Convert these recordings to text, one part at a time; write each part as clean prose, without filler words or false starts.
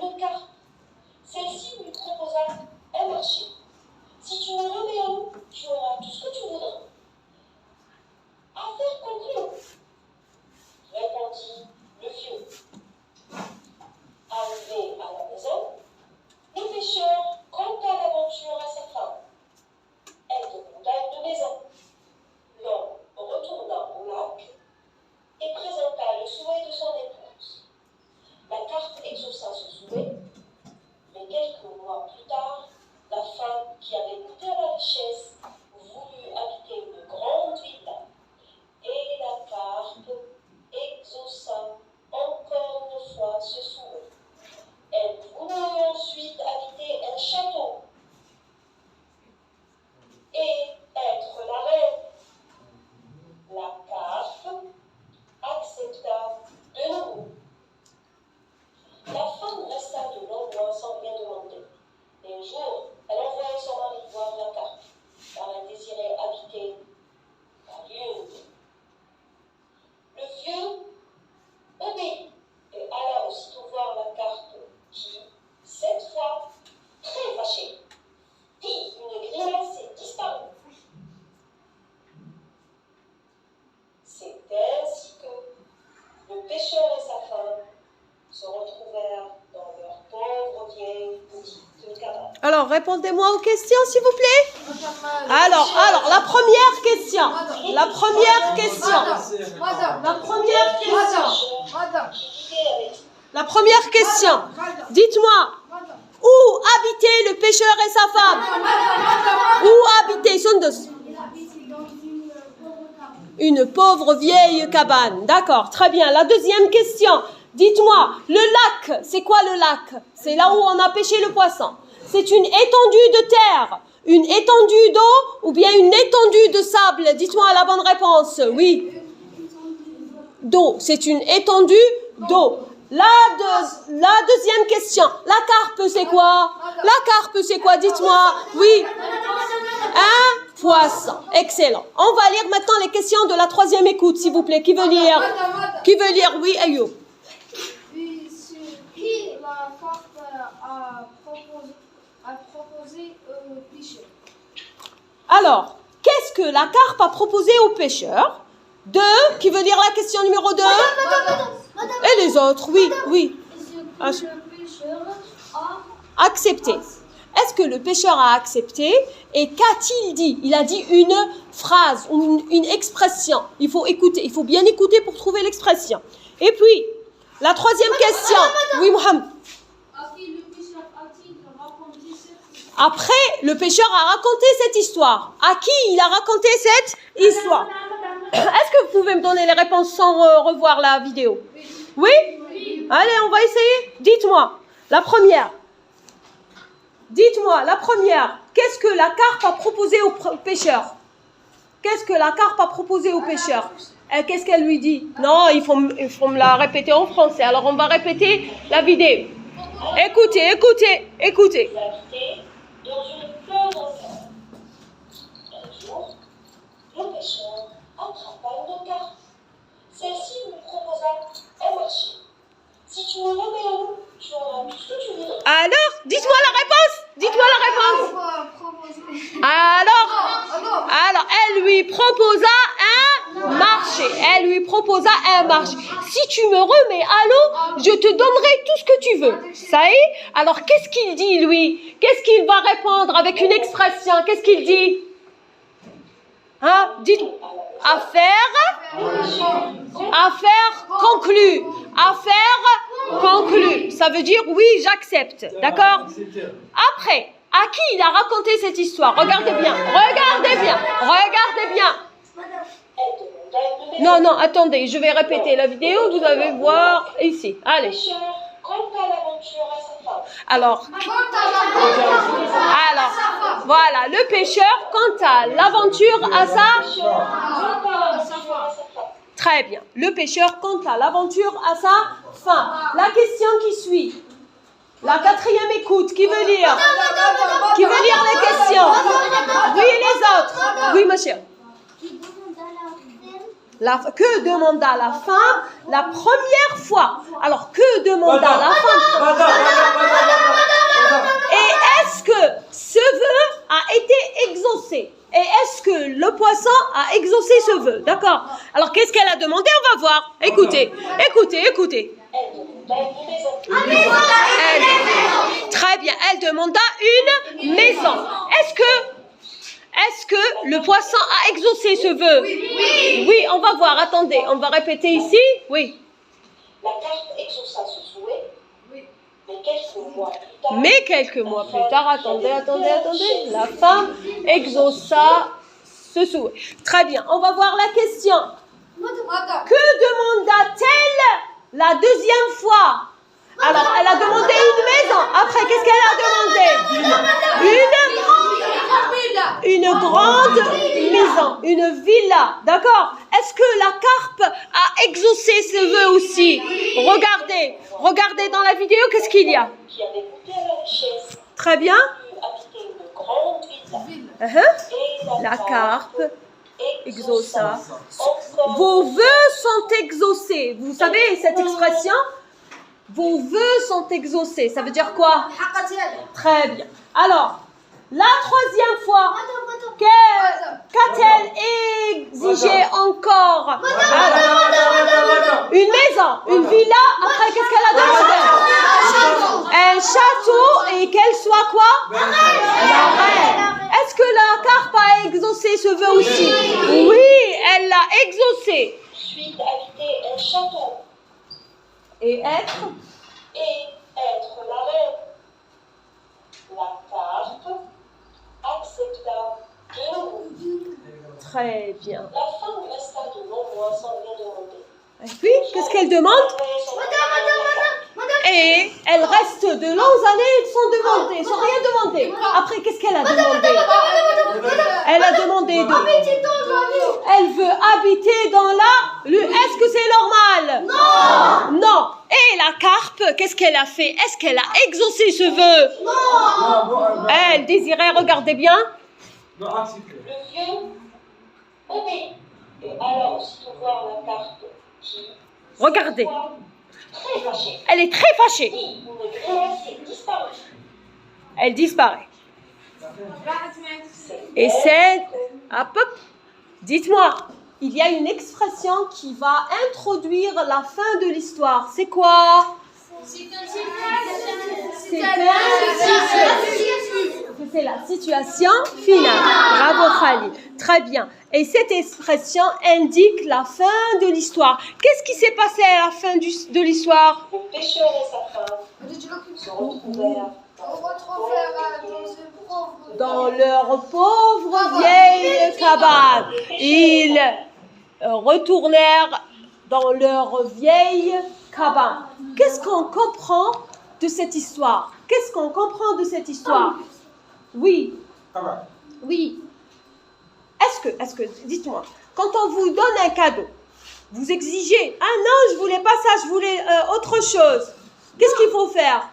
une autre carte. Celle-ci lui proposa un marché. Si tu me remets à nous, tu auras tout ce que tu voudras. Affaire conclue, répondit le vieux. Arrivé à la maison, le pêcheur conta l'aventure à sa femme. Elle demanda une maison. L'homme retourna au lac et présenta le souhait de son épouse. La carte exauça ce souhait, mais quelques mois plus tard, la femme qui avait goûté à la richesse voulut habiter une grande villa. Et la carte exauça encore une fois ce souhait. Elle voulut ensuite habiter un château et être la reine. La carte accepta de nouveau. La femme resta de longs mois sans rien demander. Et un jour, elle envoya son mari voir la carte, car elle désirait habiter la lune. Le vieux obéit et alla aussitôt voir la carte qui, cette fois, très fâchée, fit une grimace et disparut. C'est ainsi que le pêcheur et sa femme se retrouvèrent dans leur pauvre vieille petite cabane. Alors, répondez-moi aux questions, s'il vous plaît. Alors, la première question. La première question. Dites-moi, où habitait le pêcheur et sa femme? Où habitait Sondos? Une pauvre vieille cabane. D'accord, très bien. La deuxième question. Dites-moi, le lac, c'est quoi le lac? C'est là où on a pêché le poisson. C'est une étendue de terre, une étendue d'eau ou bien une étendue de sable? Dites-moi la bonne réponse. Oui. D'eau. C'est une étendue d'eau. La deuxième question. La carpe, c'est quoi? La carpe, c'est quoi? Dites-moi. Oui. Un poisson. Excellent. On va lire maintenant les questions de la troisième écoute, s'il vous plaît. Qui veut lire? Qui veut lire? Oui, Ayoub. Qui la carte a proposé au pêcheur? Alors, qu'est-ce que la carpe a proposé au pêcheur? Deux. Qui veut lire la question numéro 2? Et les autres? Oui, oui. Est-ce que le pêcheur a Accepté. Est-ce que le pêcheur a accepté? Et qu'a-t-il dit? Il a dit une phrase, une expression. Il faut écouter, il faut bien écouter pour trouver l'expression. Et puis, la troisième question. Oui, Mohamed. Après, le pêcheur a raconté cette histoire. À qui il a raconté cette histoire? Est-ce que vous pouvez me donner les réponses sans revoir la vidéo? Oui? Allez, on va essayer. Dites-moi, la première. Dites-moi, la première. Qu'est-ce que la carpe a proposé au pêcheur? Qu'est-ce que la carpe a proposé au pêcheur? Qu'est-ce qu'elle lui dit? Non, il faut me la répéter en français. Alors, on va répéter la vidéo. Écoutez. Dans une pauvre ferme. Un jour, le pêcheur attrapa une carte. Celle-ci lui proposa un marché. Si tu me remets à nous, tu auras tout ce que tu voudras. Alors, dites-moi la réponse. Alors, elle lui proposa un marché. Si tu me remets à l'eau, je te donnerai tout ce que tu veux. Ça y est? Alors, qu'est-ce qu'il dit, lui? Qu'est-ce qu'il va répondre avec une expression? Qu'est-ce qu'il dit? Hein? Dites, affaire conclue. Ça veut dire oui, j'accepte. D'accord? Après, à qui il a raconté cette histoire? Regardez bien. Non, attendez, je vais répéter la vidéo, vous allez voir ici. Allez. Le pêcheur conta l'aventure à sa femme. Alors, voilà, le pêcheur conta l'aventure à sa... Très bien. Le pêcheur conta l'aventure à sa femme. La question qui suit. La quatrième écoute. Qui veut lire? Qui veut lire les questions? Oui, les autres. Oui, ma chère. Que demanda la femme la première fois? Alors, que demanda la femme? exaucé ce vœu. D'accord. Alors, qu'est-ce qu'elle a demandé? On va voir. Écoutez. Elle demanda une maison. Très bien. Elle demanda une maison. Est-ce que le poisson a exaucé ce vœu? Oui, on va voir. Attendez, on va répéter ici. Oui. La carpe exauça ce souhait. Mais quelques mois plus tard, attendez. La femme exauça ce souhait. Très bien. On va voir la question. Que demanda-t-elle la deuxième fois? Alors, elle a demandé une maison. Après, qu'est-ce qu'elle a demandé? Une grande maison, une villa. D'accord? Est-ce que la carpe a exaucé ce vœu aussi? Regardez dans la vidéo, qu'est-ce qu'il y a? Qui avait goûté à la richesse. Très bien. Habiter une grande villa. Et La carpe exauça. encore. Vos vœux sont exaucés. Vous savez cette expression? Vos vœux sont exaucés. Ça veut dire quoi? Très bien. Alors, la troisième fois, qu'a-t-elle exigé encore? Une maison, une villa. Après, qu'est-ce qu'elle a demandé? Un château et qu'elle soit quoi? La reine. Est-ce que la carpe a exaucé ce vœu aussi? Oui, elle l'a exaucé. Ensuite, habiter un château. Et être? Et être la reine. La carpe accepta de nouveau. Très bien. La femme resta de longs mois sans rien demander. Et puis, qu'est-ce qu'elle demande? Et elle reste de longues années sans rien demander. Après, qu'est-ce qu'elle a demandé? Elle a demandé elle veut habiter dans la lune. Est-ce que c'est normal? Non. Et la carpe, qu'est-ce qu'elle a fait? Est-ce qu'elle a exaucé ce vœu? Non. Elle désirait, regardez bien. Le vieux obéit. Et alors, aussitôt voir la carpe qui... Regardez. Très fâchée. Elle est très fâchée. Une grimace et disparut. Elle disparaît. Et c'est... Hop. Dites-moi, il y a une expression qui va introduire la fin de l'histoire. C'est quoi? C'est la situation finale. Bravo Khalid. Très bien. Et cette expression indique la fin de l'histoire. Qu'est-ce qui s'est passé à la fin de l'histoire? Le pêcheur et sa femme se retrouvèrent dans leur pauvre vieille cabane. Ils retournèrent dans leur vieille cabane. Qu'est-ce qu'on comprend de cette histoire? Oui. Est-ce que, dites-moi, quand on vous donne un cadeau, vous exigez, ah non, je voulais pas ça, je voulais autre chose. Qu'est-ce qu'il faut faire?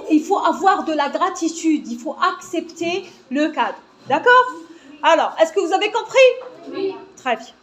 Il faut avoir de la gratitude, il faut accepter le cadeau. D'accord? Alors, est-ce que vous avez compris? Oui. Très bien.